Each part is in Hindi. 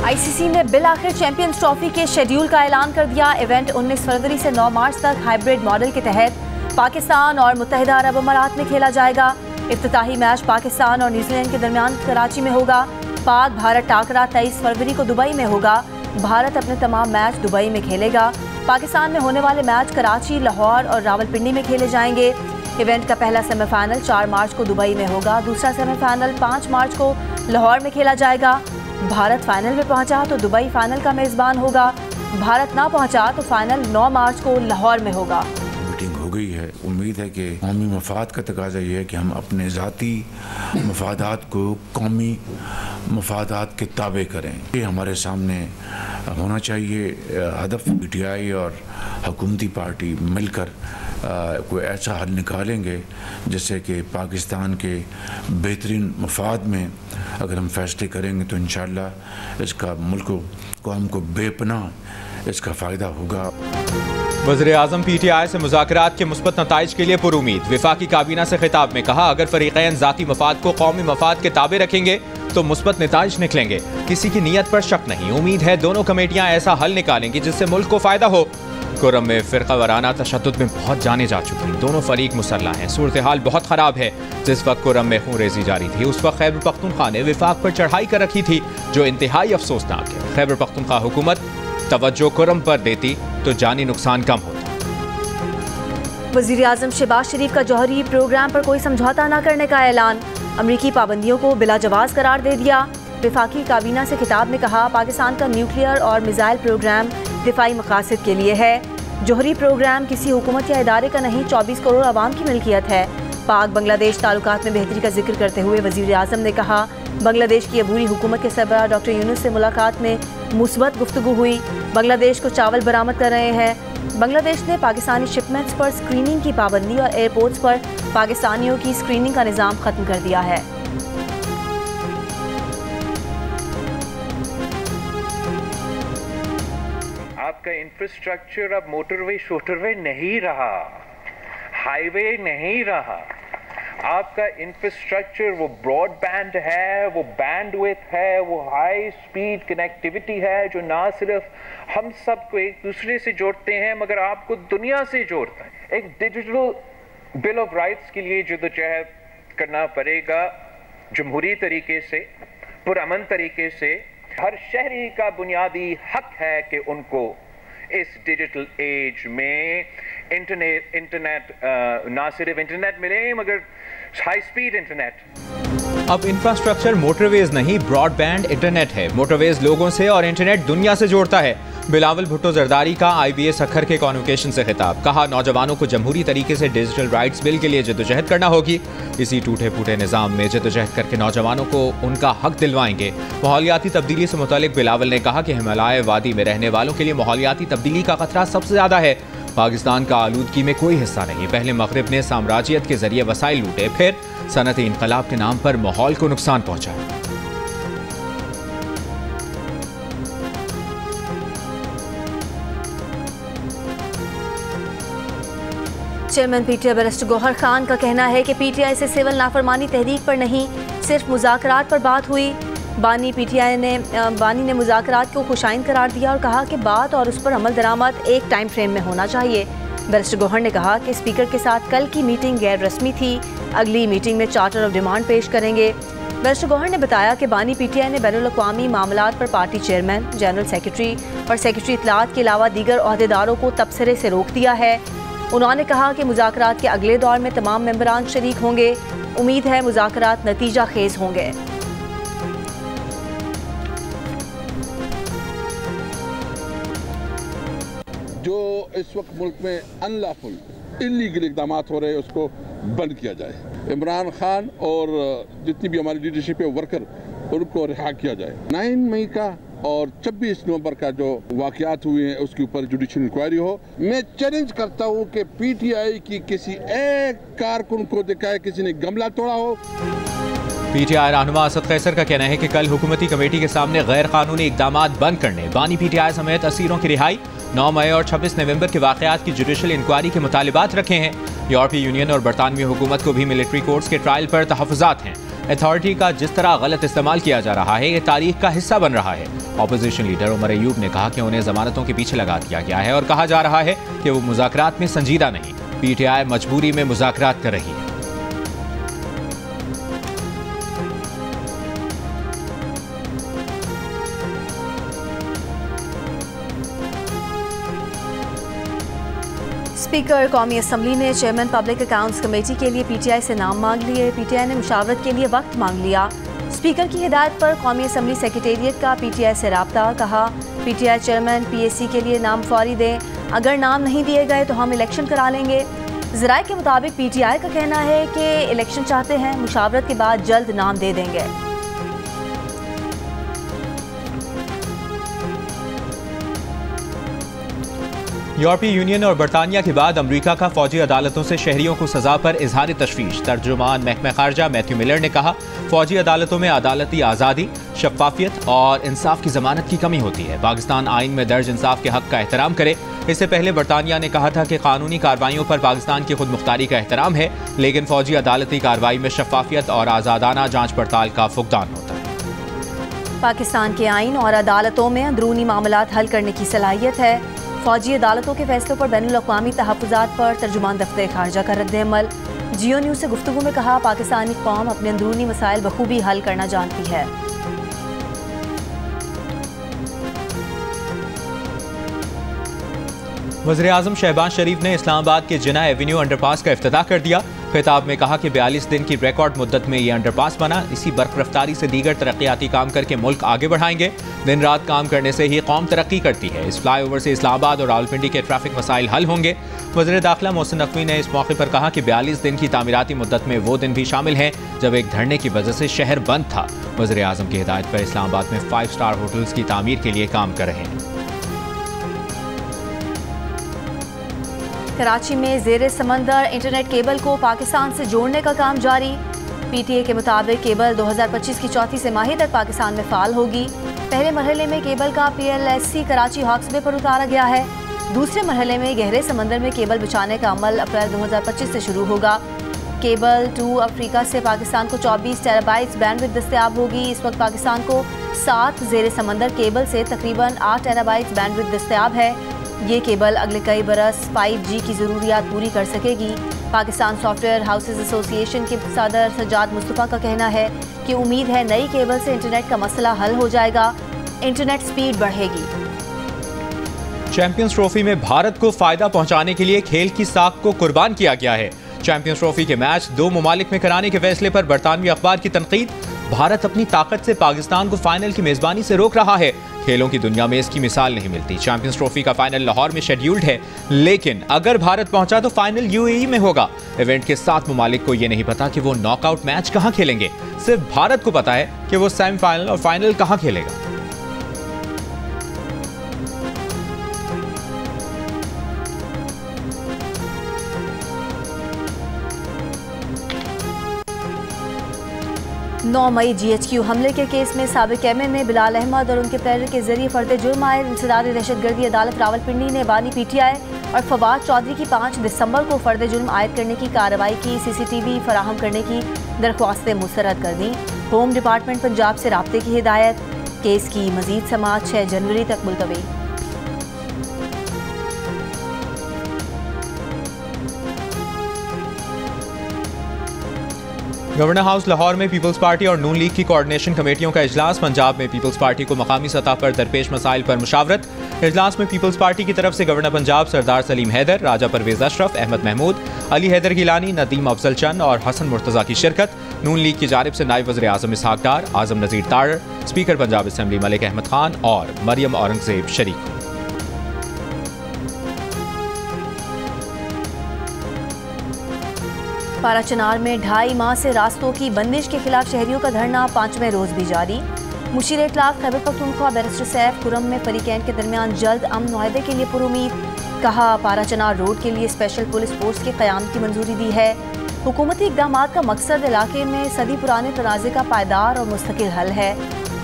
आईसीसी ने बिल आखिर चैंपियंस ट्रॉफी के शेड्यूल का ऐलान कर दिया। इवेंट 19 फरवरी से 9 मार्च तक हाइब्रिड मॉडल के तहत पाकिस्तान और मुत्तहिदा अरब अमारात में खेला जाएगा। इफ्तिताही मैच पाकिस्तान और न्यूजीलैंड के दरमियान कराची में होगा। पाक भारत टाकरा 23 फरवरी को दुबई में होगा। भारत अपने तमाम मैच दुबई में खेलेगा। पाकिस्तान में होने वाले मैच कराची, लाहौर और रावलपिंडी में खेले जाएंगे। इवेंट का पहला सेमीफाइनल 4 मार्च को दुबई में होगा। दूसरा सेमीफाइनल 5 मार्च को लाहौर में खेला जाएगा। भारत फाइनल में पहुंचा तो दुबई फाइनल का मेज़बान होगा। भारत ना पहुंचा तो फाइनल 9 मार्च को लाहौर में होगा। मीटिंग हो गई है। उम्मीद है कि कौमी मफाद का तकाजा ये है कि हम अपने ज़ाती मफादात को कौमी मफादात के ताबे करें। ये हमारे सामने होना चाहिए। हदफ PTI और हुकूमती पार्टी मिलकर कोई ऐसा हल निकालेंगे जिससे कि पाकिस्तान के बेहतरीन मफाद में अगर हम फैसले करेंगे तो इंशाअल्लाह इसका मुल्क कौम को बेपनाह इसका फ़ायदा होगा। वज़ीर-ए-आज़म PTI से मुज़ाकरात के मुस्बत नताइज के लिए पुरुमीद। वफाकी काबीना से खिताब में कहा, अगर फरीक़ैन ज़ाती मफाद को कौमी मफाद के ताबे रखेंगे तो मुस्बत नताइज निकलेंगे। किसी की नीयत पर शक नहीं। उम्मीद है दोनों कमेटियाँ ऐसा हल निकालेंगी जिससे मुल्क को फ़ायदा हो। कुर्रम में फ़िरक़ा वाराना तशद्दुद में बहुत जाने जा चुकी हैं। दोनों फरीक मुसल्लह हैं। सूरत हाल बहुत ख़राब है। जिस वक्त कुर्रम में खून रेज़ी जारी थी उस वक्त खैबर पख्तूनख्वा ने विफाक पर चढ़ाई कर रखी थी जो इंतहाई अफसोसनाक है। खैबर पख्तूनख्वा हुकूमत तवज्जो कुर्रम पर देती तो जानी नुकसान कम होता। वज़ीर-ए-आज़म शहबाज शरीफ का जौहरी प्रोग्राम पर कोई समझौता न करने का ऐलान। अमरीकी पाबंदियों को बिला जवाज़ करार दे दिया। वफाकी काबीना से खिताब में कहा, पाकिस्तान का न्यूक्लियर और मिसाइल प्रोग्राम दिफाई मकासद के लिए है। जौहरी प्रोग्राम किसी हुकूमत या इदारे का नहीं, 24 करोड़ आवाम की मिल्कियत है। पाक बांग्लादेश ताल्लुकात में बेहतरी का जिक्र करते हुए वज़ीर-ए-आज़म ने कहा, बांग्लादेश की अबूरी हुकूमत के सरबराह डॉक्टर यूनुस से मुलाकात में मुस्बत गुफ्तगू हुई। बांग्लादेश को चावल बरामद कर रहे हैं। बांग्लादेश ने पाकिस्तानी शिपमेंट्स पर स्क्रीनिंग की पाबंदी और एयरपोर्ट्स पर पाकिस्तानियों की स्क्रीनिंग का निज़ाम ख़त्म कर दिया है। आपका इंफ्रास्ट्रक्चर अब मोटरवे शोटरवे नहीं रहा, हाईवे नहीं रहा। आपका इंफ्रास्ट्रक्चर वो ब्रॉडबैंड है, वो बैंडविड्थ है, वो हाई स्पीड कनेक्टिविटी है जो ना सिर्फ हम सबको एक दूसरे से जोड़ते हैं मगर आपको दुनिया से जोड़ता है। एक डिजिटल बिल ऑफ राइट्स के लिए जद्दोजहद करना पड़ेगा जमहूरी तरीके से, पुरअमन तरीके से। हर शहरी का बुनियादी हक है कि उनको इस डिजिटल एज में इंटरनेट ना सिर्फ इंटरनेट मिले मगर हाई स्पीड इंटरनेट। अब इंफ्रास्ट्रक्चर मोटरवेज नहीं, ब्रॉडबैंड इंटरनेट है। मोटरवेज लोगों से और इंटरनेट दुनिया से जोड़ता है। बिलावल भुट्टो जरदारी का IBA सखर के कॉन्वोकेशन से खिताब। कहा, नौजवानों को जमहूरी तरीके से डिजिटल राइट्स बिल के लिए जद्दोजहद करना होगी। इसी टूटे फूटे निज़ाम में जद्दोजहद करके नौजवानों को उनका हक दिलवाएंगे। माहौलियाती तब्दीली से मुतालिक बिलावल ने कहा कि हिमालय वादी में रहने वालों के लिए माहौलियाती तब्दीली का खतरा सबसे ज़्यादा है। पाकिस्तान का आलूदगी में कोई हिस्सा नहीं। पहले मगरिब ने साम्राज्यत के जरिए वसाइल लूटे, फिर सनअती इनकलाब के नाम पर माहौल को नुकसान पहुंचाया। Chairman PTI barrister Gauhar Khan का कहना है कि PTI से सिविल नाफरमानी तहरीक पर नहीं, सिर्फ मुज़ाकरात पर बात हुई। बानी ने मुज़ाकरात को खुशाइन करार दिया और कहा कि बात और उस पर अमल दरामद एक टाइम फ्रेम में होना चाहिए। बैरिस्टर गौहर ने कहा कि स्पीकर के साथ कल की मीटिंग गैर रस्मी थी। अगली मीटिंग में चार्टर ऑफ डिमांड पेश करेंगे। बैरिस्टर गौहर ने बताया कि बानी PTI ने बैनुल-अक़वामी मामलात पर पार्टी चेयरमैन, जनरल सेक्रेटरी और सेक्रेटरी इत्तलात के अलावा दीगर ओहदेदारों को तबसरे से रोक दिया है। उन्होंने कहा कि मुज़ाकरात के अगले दौर में तमाम मेंबरान शरीक होंगे। उम्मीद है मुज़ाकरात नतीजा खेज होंगे। जो इस वक्त मुल्क में अनलॉफुल इल्लीगल इक़दाम हो रहे हैं उसको बंद किया जाए। इमरान खान और जितनी भी हमारी लीडरशिप है वर्कर उनको रिहा किया जाए। 9 मई का और 26 नवंबर का जो वाक़यात हुए हैं उसके ऊपर जुडिशल इंक्वायरी हो। मैं चैलेंज करता हूँ कि PTI की किसी एक कारकुन को दिखाए किसी ने गमला तोड़ा हो। PTI रहनुमा असद कैसर का कहना है कि कल हुकूमती कमेटी के सामने गैर कानूनी इक़दामात बंद करने, बानी PTI समेत असीरों की रिहाई, 9 मई और 26 नवंबर के वाक़यात की जुडिशल इंक्वायरी के मुतालिबात रखे हैं। यूरोपीय यूनियन और बरतानवी हुकूमत को भी मिलिट्री कोर्ट्स के ट्रायल पर तहफ़्फ़ुज़ात हैं। अथॉरिटी का जिस तरह गलत इस्तेमाल किया जा रहा है, ये तारीख का हिस्सा बन रहा है। ऑपोजिशन लीडर उमर अयूब ने कहा कि उन्हें जमानतों के पीछे लगा दिया गया है और कहा जा रहा है कि वो मुज़ाकरात में संजीदा नहीं। पीटीआई मजबूरी में मुज़ाकरात कर रही है। स्पीकर कौमी असम्बली ने चेयरमैन पब्लिक अकाउंट्स कमेटी के लिए पीटीआई से नाम मांग लिए। पीटीआई ने मुशावरत के लिए वक्त मांग लिया। स्पीकर की हिदायत पर कौमी असम्बली सेक्रेटेरिएट का पीटीआई से राब्ता। कहा पीटीआई चेयरमैन पीएसी के लिए नाम फौरी दें, अगर नाम नहीं दिए गए तो हम इलेक्शन करा लेंगे। ज़राए के मुताबिक पीटीआई का कहना है कि इलेक्शन चाहते हैं, मुशावरत के बाद जल्द नाम दे देंगे। यूरोपीय यूनियन और बरतानिया के बाद अमरीका का फौजी अदालतों से शहरियों को सजा पर इजहार तशवीश। तर्जुमान महकमा खारजा मैथ्यू मिलर ने कहा फौजी अदालतों में अदालती आज़ादी, शफाफियत और इंसाफ की जमानत की कमी होती है। पाकिस्तान आइन में दर्ज इंसाफ के हक का एहतराम करे। इससे पहले बरतानिया ने कहा था कि कानूनी कार्रवाइयों पर पाकिस्तान की खुद मुख्तारी का एहतराम है, लेकिन फौजी अदालती कार्रवाई में शफाफियत और आज़ादाना जाँच पड़ताल का फुकदान होता है। पाकिस्तान के आइन और अदालतों में अंदरूनी मामलात हल करने की सलाहियत है। फौजी अदालतों के फैसलों पर बैनुल-अक़वामी तहफ़्फ़ुज़ात पर तर्जुमान दफ्तर खारजा का रद्द-ए-अमल। जियो न्यूज़ से गुफ्तगू में कहा पाकिस्तानी कौम अपने अंदरूनी मसाइल बखूबी हल करना जानती है। वज़ीर-ए-आज़म शहबाज शरीफ ने इस्लामाबाद के जिना एवेन्यू अंडरपास का इफ्तिताह कर दिया। खिताब में कहा कि 42 दिन की रिकॉर्ड मुद्दत में ये अंडरपास बना। इसी बर्फ रफ्तारी से दीगर तरक्याती काम करके मुल्क आगे बढ़ाएंगे। दिन रात काम करने से ही कौम तरक्की करती है। इस फ्लाईओवर से इस्लामाबाद और रावलपिंडी के ट्रैफिक मसाइल हल होंगे। वज़ीर दाखिला मोहसिन नकवी ने इस मौके पर कहा कि 42 दिन की तामीराती मुद्दत में वो दिन भी शामिल हैं जब एक धरने की वजह से शहर बंद था। वज़ीर-ए-आज़म की हिदायत पर इस्लामाबाद में 5 स्टार होटल्स की तामीर के लिए काम कर रहे हैं। कराची में ज़ेरे समंदर इंटरनेट केबल को पाकिस्तान से जोड़ने का काम जारी। पीटीए के मुताबिक केबल 2025 की चौथी तिमाही तक पाकिस्तान में फ़ाल होगी। पहले मरहले में केबल का पीएलएससी कराची हॉक्स बे पर उतारा गया है। दूसरे मरहले में गहरे समंदर में केबल बिछाने का अमल अप्रैल 2025 से शुरू होगा। केबल 2 अफ्रीका से पाकिस्तान को 24 टेराबाइट्स बैंडविड्थ दस्तयाब होगी। इस वक्त पाकिस्तान को 7 ज़ेरे समंदर केबल से तकरीबन 8 टेराबाइट्स बैंडविड्थ दस्तयाब है। ये केबल अगले कई बरस 5G की ज़रूरियात पूरी कर सकेगी। पाकिस्तान सॉफ्टवेयर हाउसेज एसोसिएशन के सदर सज्जाद मुस्तफ़ा का कहना है कि उम्मीद है नई केबल से इंटरनेट का मसला हल हो जाएगा, इंटरनेट स्पीड बढ़ेगी। चैंपियंस ट्रॉफी में भारत को फायदा पहुंचाने के लिए खेल की साख को कुर्बान किया गया है। चैंपियंस ट्रॉफी के मैच 2 ममालिक में कराने के फैसले पर बरतानवी अखबार की तनकीद। भारत अपनी ताकत से पाकिस्तान को फाइनल की मेजबानी से रोक रहा है। खेलों की दुनिया में इसकी मिसाल नहीं मिलती। चैंपियंस ट्रॉफी का फाइनल लाहौर में शेड्यूल्ड है, लेकिन अगर भारत पहुंचा तो फाइनल यूएई में होगा। इवेंट के 7 ममालिक को यह नहीं पता कि वो नॉकआउट मैच कहां खेलेंगे। सिर्फ भारत को पता है कि वो सेमीफाइनल और फाइनल कहां खेलेगा। नौ मई GHQ हमले के केस में साबिक एमएन ने बिलाल अहमद और उनके प्रेरक के जरिए फर्द जुर्म आए इंसदाद दहशतगर्दी अदालत रावलपिंडी ने बानी PTI और फवाद चौधरी की 5 दिसंबर को फर्द जुर्म आयद करने की कार्रवाई की। CCTV फराहम करने की दरख्वास्तें मुस्तरद कर दी। होम डिपार्टमेंट पंजाब से राब्ते की हिदायत। केस की मजीद समाअत 6 जनवरी तक मुलतवी। गवर्नर हाउस लाहौर में पीपल्स पार्टी और नून लीग की कोऑर्डिनेशन कमेटियों का इजलास। पंजाब में पीपल्स पार्टी को मकामी सतह पर दरपेश मसाइल पर मुशावरत। इजलास में पीपल्स पार्टी की तरफ से गवर्नर पंजाब सरदार सलीम हैदर, राजा परवेज अशरफ, अहमद महमूद, अली हैदर गिलानी, नदीम अफजल चंद और हसन मुर्तज़ा की शिरकत। नून लीग की जानिब से नायब वज़ीर आज़म इसहाक डार, आज़म नज़ीर तारड़, स्पीकर पंजाब असम्बली मलिक अहमद खान और मरियम औरंगजेब शरीक हुई। पाराचनार में 2.5 माह से रास्तों की बंदिश के खिलाफ शहरियों का धरना 5वें रोज भी जारी। मुशीर इत्तलाफ खैबर पख्तूनख्वा बैरिस्टर सैफ खुरम में फरीकैन के दरमियान जल्द अमन मुआहदे के लिए पुरुमीद। कहा पाराचनार रोड के लिए स्पेशल पुलिस फोर्स के क़याम की मंजूरी दी है। हुकूमती इक़दामात का मकसद इलाके में सदी पुराने तनाज़े का पायदार और मुस्तकिल हल है।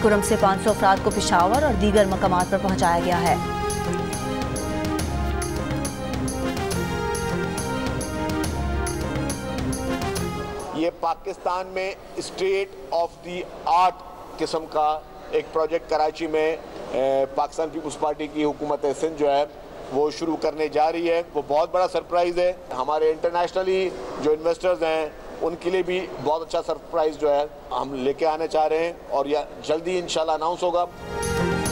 खुरम से 500 अफराद को पेशावर और दीगर मकामात पर पहुँचाया गया है। ये पाकिस्तान में स्टेट ऑफ द आर्ट किस्म का एक प्रोजेक्ट कराची में पाकिस्तान पीपल्स पार्टी की हुकूमत सिंध जो है वो शुरू करने जा रही है। वो बहुत बड़ा सरप्राइज़ है। हमारे इंटरनेशनली जो इन्वेस्टर्स हैं उनके लिए भी बहुत अच्छा सरप्राइज़ जो है हम लेके आने चाह रहे हैं और यह जल्दी इंशाल्लाह अनाउंस होगा।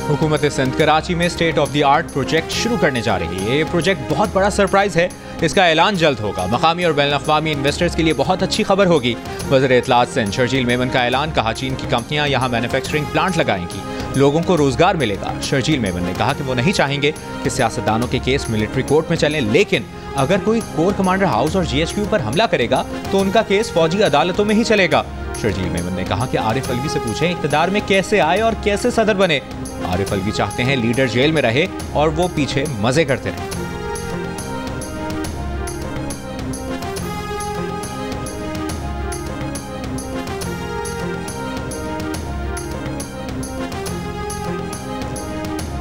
हुकूमत सिंध कराची में state of the art project शुरू करने जा रही है। ये प्रोजेक्ट बहुत बड़ा सरप्राइज है। इसका ऐलान जल्द होगा। मकामी और बैनुल-अक़वामी इन्वेस्टर्स के लिए बहुत अच्छी खबर होगी। वज़ीर इत्तलात सिंध शर्जील मेमन का ऐलान, कहा चीन की कंपनियां यहाँ मैन्युफैक्चरिंग प्लांट लगाएंगी, लोगों को रोजगार मिलेगा। शर्जील मेमन ने कहा कि वो नहीं चाहेंगे कि सियासतदानों के केस मिलिट्री कोर्ट में चलें, लेकिन अगर कोई कोर कमांडर हाउस और GHQ पर हमला करेगा तो उनका केस फौजी अदालतों में ही चलेगा। शर्जील मेमन ने कहा कि आरिफ अलवी से पूछें इक़्तिदार में कैसे आए और कैसे सदर बने। आरिफ अलवी चाहते हैं लीडर जेल में रहे और वो पीछे मजे करते रहे।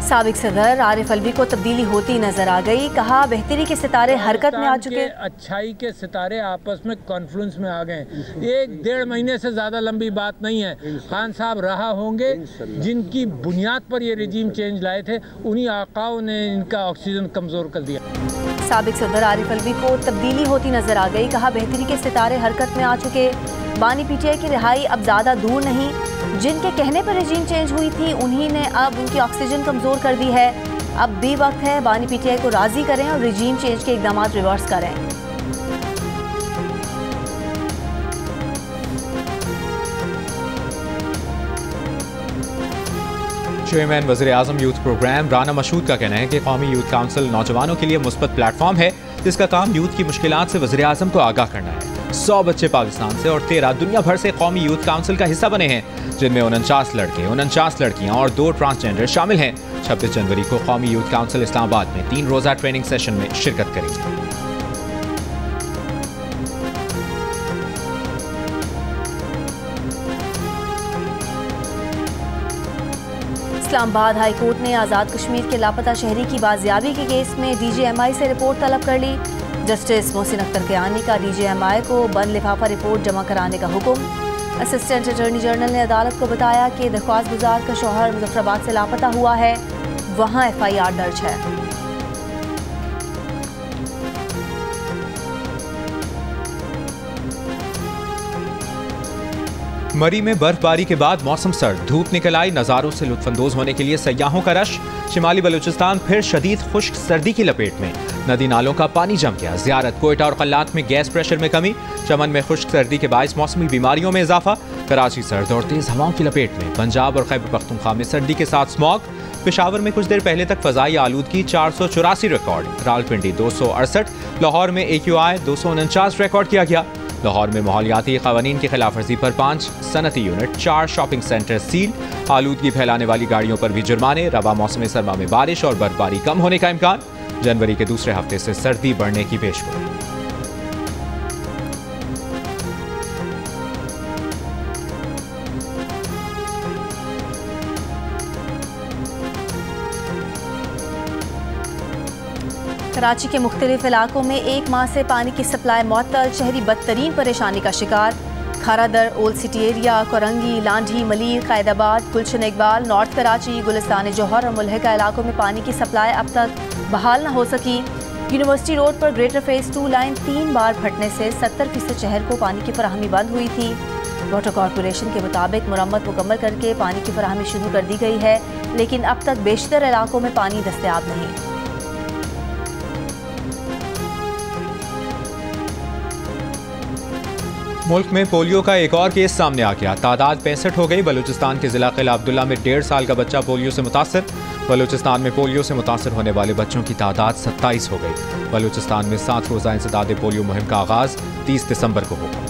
साबिक सदर आरिफ अलवी को तब्दीली होती नजर आ गई। कहा बेहतरी के सितारे हरकत में आ चुके, अच्छाई के सितारे आपस में कॉन्फ्लुएंस में आ गए। 1-1.5 महीने से ज़्यादा लंबी बात नहीं है। खान साहब रहा होंगे जिनकी बुनियाद पर ये रिजीम चेंज लाए थे, उन्हीं आकाओं ने इनका ऑक्सीजन कमज़ोर कर दिया। साबिक सदर आरिफ अलवी को तब्दीली होती नजर आ गई। कहा बेहतरी के सितारे हरकत में आ चुके, बानी PTI की रिहाई अब ज़्यादा दूर नहीं। जिनके कहने पर रजीम चेंज हुई थी उन्हीं ने अब उनकी ऑक्सीजन कमज़ोर कर दी है। अब भी वक्त है बानी PTI को राज़ी करें और रजीम चेंज के इक़दाम रिवर्स करें। चेयरमैन वज़ीर आज़म यूथ प्रोग्राम राना मशहूद का कहना है कि कौमी यूथ काउंसिल नौजवानों के लिए मुस्बत प्लेटफॉर्म है जिसका काम यूथ की मुश्किलात से वज़ीर आज़म को आगाह करना है। 100 बच्चे पाकिस्तान से और 13 दुनिया भर से कौमी यूथ काउंसिल का हिस्सा बने हैं, जिनमें 49 लड़के, 49 लड़कियां और 2 ट्रांसजेंडर शामिल हैं। 26 जनवरी को कौमी यूथ काउंसिल इस्लामाबाद में 3 रोज़ा ट्रेनिंग सेशन में शिरकत करेंगे। इस्लामाबाद हाई कोर्ट ने आज़ाद कश्मीर के लापता शहरी की बाजियाबी के केस में DGMI से रिपोर्ट तलब कर ली। जस्टिस मोहसिन अख्तर कियानी का DGMI को बंद लिफाफा रिपोर्ट जमा कराने का हुक्म। असिस्टेंट अटॉर्नी जनरल ने अदालत को बताया कि दरख्वास्त गुजार का शौहर मुजफ्फराबाद से लापता हुआ है, वहाँ FIR दर्ज है। मरी में बर्फबारी के बाद मौसम सर्द, धूप निकल आई, नज़ारों से लुत्फानंदोज होने के लिए सयाहों का रश। शिमाली बलूचिस्तान फिर शदीद खुश्क सर्दी की लपेट में, नदी नालों का पानी जम गया। ज़ियारत, कोयटा और कल्लात में गैस प्रेशर में कमी। चमन में खुश्क सर्दी के बायस मौसमी बीमारियों में इजाफा। कराची सर्द और तेज हवाओं की लपेट में, पंजाब और खैबर पख्तूनख्वा में सर्दी के साथ स्मॉग। पेशावर में कुछ देर पहले तक फजाई आलूदगी 484 रिकॉर्ड, रावलपिंडी 268, लाहौर में AQI 249 रिकॉर्ड किया गया। लाहौर में माहौलियाती क़वानीन की खिलाफ वर्जी पर 5 सनती यूनिट, 4 शॉपिंग सेंटर सील। आलूदगी फैलाने वाली गाड़ियों पर भी जुर्माने। रवा मौसम सरमा में बारिश और बर्फबारी कम होने का इम्कान। जनवरी के दूसरे हफ्ते से सर्दी बढ़ने की पेशगोई। कराची के मुख्तलिफ इलाकों में 1 माह से पानी की सप्लाई मुअत्तल, शहरी बदतरीन परेशानी का शिकार। Kharadar, old city area, Korangi, Landhi, Malir, Qaidabad, Gulshan Iqbal, north Karachi, Gulistan Jauhar और मुल्हिका इलाकों में पानी की सप्लाई अब तक बहाल न हो सकी। यूनिवर्सिटी रोड पर ग्रेटर फेज़ 2 लाइन 3 बार फटने से 70% शहर को पानी की फराहमी बंद हुई थी। वाटर कॉरपोरेशन के मुताबिक मुरम्मत मुकम्मल करके पानी की फराहमी शुरू कर दी गई है, लेकिन अब तक बेशतर इलाकों में पानी दस्तयाब नहीं। मुल्क में पोलियो का एक और केस सामने आ गया। तादाद 65 हो गई। बलूचिस्तान के जिला किला अब्दुल्ला में 1.5 साल का बच्चा पोलियो से मुतासर। बलूचिस्तान में पोलियो से मुतासर होने वाले बच्चों की तादाद 27 हो गई। बलूचिस्तान में 7 रोज़ा इंसदाद पोलियो मुहिम का आगाज 30 दिसंबर को होगा।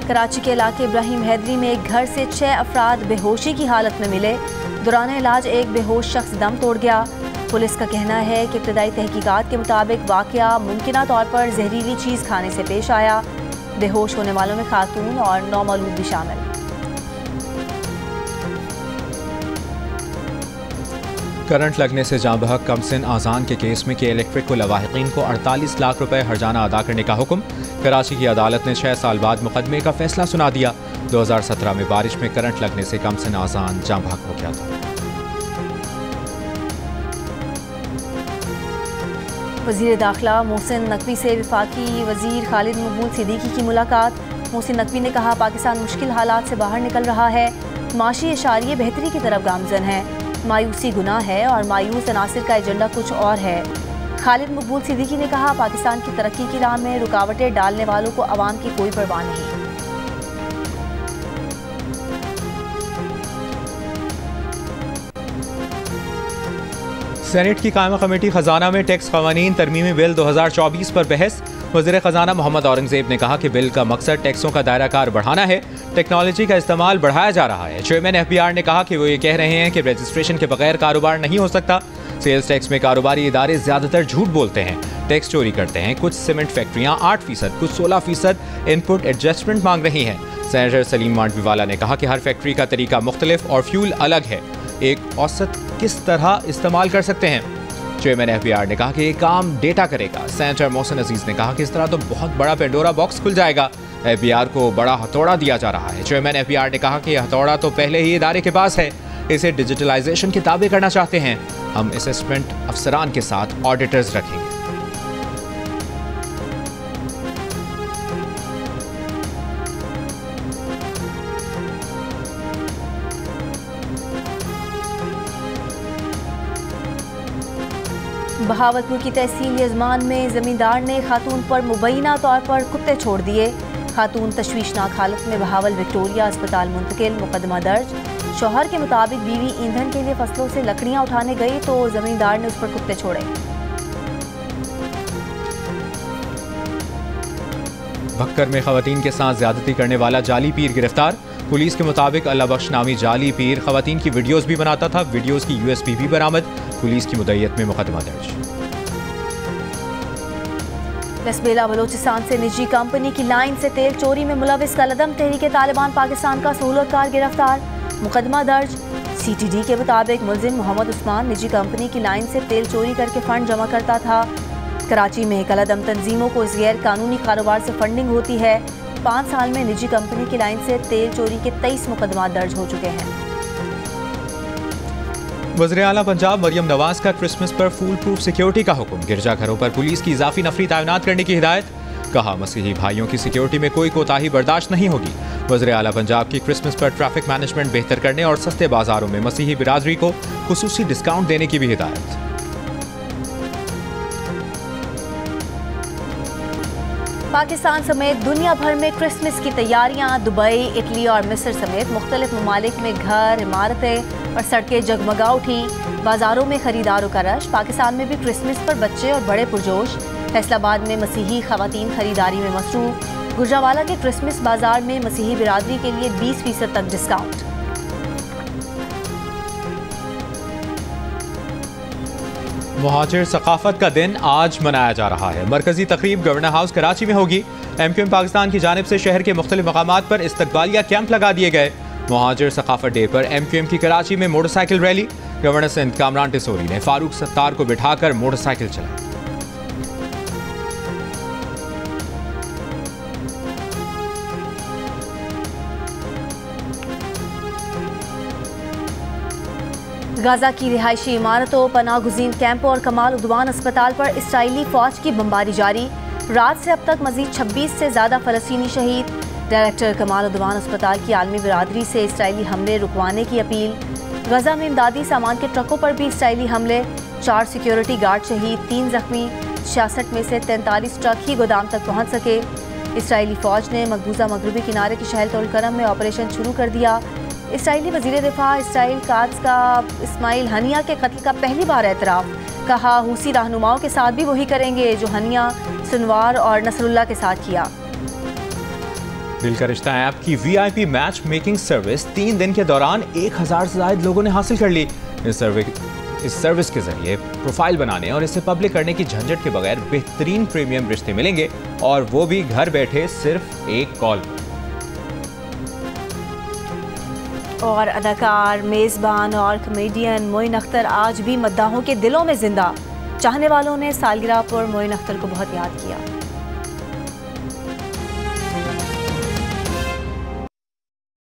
कराची के इलाके इब्राहिम हैदरी में एक घर से 6 अफराद बेहोशी की हालत में मिले। दौरान इलाज एक बेहोश शख्स दम तोड़ गया। पुलिस का कहना है कि इब्तदाई तहकीकात के मुताबिक वाक़या मुमकिना तौर पर जहरीली चीज़ खाने से पेश आया। बेहोश होने वालों में खातून और नौमालूम भी शामिल। करंट लगने से जाँ बहक कमसिन आज़ान के केस में के इलेक्ट्रिक को लवाहिकीन को 48 लाख रुपए हर्जाना अदा करने का हुक्म। कराची की अदालत ने 6 साल बाद मुकदमे का फैसला सुना दिया। 2017 में बारिश में करंट लगने से कमसिन आज़ान जाँ बहक हो गया था। वज़ीर दाखिला मोहसिन नकवी से वफाकी वज़ीर खालिद मकबूल सिद्दीकी की मुलाकात। मोहसिन नकवी ने कहा, पाकिस्तान मुश्किल हालात से बाहर निकल रहा है, माशी इशारिये बेहतरी की तरफ गामजन है। मायूसी गुनाह है और मायूस अनासिर का एजेंडा कुछ और है। खालिद मकबूल सिद्दीकी ने कहा, पाकिस्तान की तरक्की की राह में रुकावटें डालने वालों को अवाम की कोई परवाह नहीं। सेनेट की कायमा कमेटी खजाना में टैक्स कवानीन तरमीमी बिल 2024 पर बहस। वज़ीर खजाना मोहम्मद औरंगजेब ने कहा कि बिल का मकसद टैक्सों का दायरा कार बढ़ाना है, टेक्नोलॉजी का इस्तेमाल बढ़ाया जा रहा है। चेयरमैन FBR ने कहा कि वो ये कह रहे हैं कि रजिस्ट्रेशन के बगैर कारोबार नहीं हो सकता। सेल्स टैक्स में कारोबारी इदारे ज्यादातर झूठ बोलते हैं, टैक्स चोरी करते हैं। कुछ सीमेंट फैक्ट्रियां 8%, कुछ 16% इनपुट एडजस्टमेंट मांग रही हैं। सेनेटर सलीम मांडवीवाला ने कहा कि हर फैक्ट्री का तरीका मुख्तलिफ और फ्यूल अलग है, एक औसत किस तरह इस्तेमाल कर सकते हैं। चेयरमैन FBR ने कहा कि ये काम डेटा करेगा। सेनेटर मोहसिन अजीज ने कहा कि इस तरह तो बहुत बड़ा पेंडोरा बॉक्स खुल जाएगा। FBR को बड़ा हथौड़ा दिया जा रहा है। चेयरमैन FBR ने कहा कि यह हथौड़ा तो पहले ही इदारे के पास है, इसे डिजिटलाइजेशन के ताबे करना चाहते हैं। हम असेसमेंट अफसरान के साथ ऑडिटर्स रखेंगे। बहावलपुर की तहसील यजमान में जमींदार ने खातून पर मुबैना तौर पर कुत्ते छोड़ दिए। खातून तशवीशनाक हालत में बहावल विक्टोरिया अस्पताल मुंतकिल, मुकदमा दर्ज। शौहर के मुताबिक बीवी ईंधन के लिए फसलों से लकड़ियां उठाने गई तो जमींदार ने उस पर कुत्ते छोड़े। भक्कर में खवातीन के साथ ज्यादती करने वाला जाली पीर गिरफ्तार। पुलिस के मुताबिक अल्लाह बख्श नामी जाली पीर खवातीन की वीडियोस भी बनाता था। वीडियोस की USB भी बरामद। पुलिस की मुद्दईयत में मुकदमा दर्ज। लसबेला बलोचिस्तान से निजी कंपनी की लाइन से तेल चोरी में मुलविस कलदम तहरीक तालिबान पाकिस्तान का सहूलतकार गिरफ्तार, मुकदमा दर्ज। CTD के मुताबिक मुलजिम मोहम्मद उस्मान निजी कंपनी की लाइन से तेल चोरी करके फंड जमा करता था। कराची में कलदम तंजीमों को इस गैर कानूनी कारोबार से फंडिंग होती है। 5 साल में निजी कंपनी की लाइन से तेल चोरी के 23 मुकदमा दर्ज हो चुके हैं। वज़ीर आला पंजाब मरियम नवाज का क्रिसमस पर फूल प्रूफ सिक्योरिटी का हुक्म। गिरजाघरों पर पुलिस की इजाफी नफरी तैनात करने की हिदायत। कहा, मसीही भाइयों की सिक्योरिटी में कोई कोताही बर्दाश्त नहीं होगी। वज़ीर आला पंजाब की क्रिसमस पर ट्रैफिक मैनेजमेंट बेहतर करने और सस्ते बाजारों में मसीही बिरादरी को खुसूसी डिस्काउंट देने की भी हिदायत। पाकिस्तान समेत दुनिया भर में क्रिसमस की तैयारियां। दुबई, इटली और मिस्र समेत मुख्तलिफ ममालिक में घर, इमारतें और सड़कें जगमगा उठी। बाजारों में खरीदारों का रश। पाकिस्तान में भी क्रिसमस पर बच्चे और बड़े पुरजोश। फैसलाबाद में मसीही खवातीन खरीदारी में मसरूफ। गुजरावाला के क्रिसमस बाजार में मसीही बिरादरी के लिए 20% तक डिस्काउंट। मुहाजिर सकाफत का दिन आज मनाया जा रहा है। मरकजी तकरीब गवर्नर हाउस कराची में होगी। MQM पाकिस्तान की जानिब से शहर के मुख्तलिफ मकामात पर इस्तकबालिया कैंप लगा दिए गए। मुहाजिर सकाफत डे पर MQM की कराची में motorcycle rally. Governor Sindh Kamran Tessori ने फारूक सत्तार को बिठाकर मोटरसाइकिल चलाई। गाजा की रिहायशी इमारतों, पनाहगुज़ीन कैंपों और कमाल उद्वान अस्पताल पर इसराइली फौज की बमबारी जारी। रात से अब तक मजीद 26 से ज़्यादा फ़लस्तीनी शहीद। डायरेक्टर कमाल उद्वान अस्पताल की आलमी बिरादरी से इसराइली हमले रुकवाने की अपील। गजा में इमदादी सामान के ट्रकों पर भी इसराइली हमले। 4 सिक्योरिटी गार्ड शहीद, 3 जख्मी। 66 में से 43 ट्रक ही गोदाम तक पहुँच सके। इसराइली फ़ौज ने मकबूजा मगरबी किनारे के शहर तोलकरम में ऑपरेशन शुरू कर दिया। इसराइली वज़ीर दिफा इसराइल कात्ज़ का इस्माइल हनिया के कत्ल का पहली बार एतराफ़। कहा, हूसी रहनुमाओं के साथ भी वही करेंगे जो हनिया, सुनवार और नसरुल्लाह के साथ किया। दिल का रिश्ता ऐप की VIP मैच मेकिंग सर्विस 3 दिन के दौरान 1000 से ज़ायद लोगों ने हासिल कर ली। इस सर्विस के जरिए प्रोफाइल बनाने और इसे पब्लिक करने की झंझट के बगैर बेहतरीन प्रीमियम रिश्ते मिलेंगे, और वो भी घर बैठे सिर्फ एक कॉल पर। और अदाकार, मेज़बान और कॉमेडियन मोइन अख्तर आज भी मद्दाहों के दिलों में जिंदा। चाहने वालों ने सालगिरह पर मोइन अख्तर को बहुत याद किया।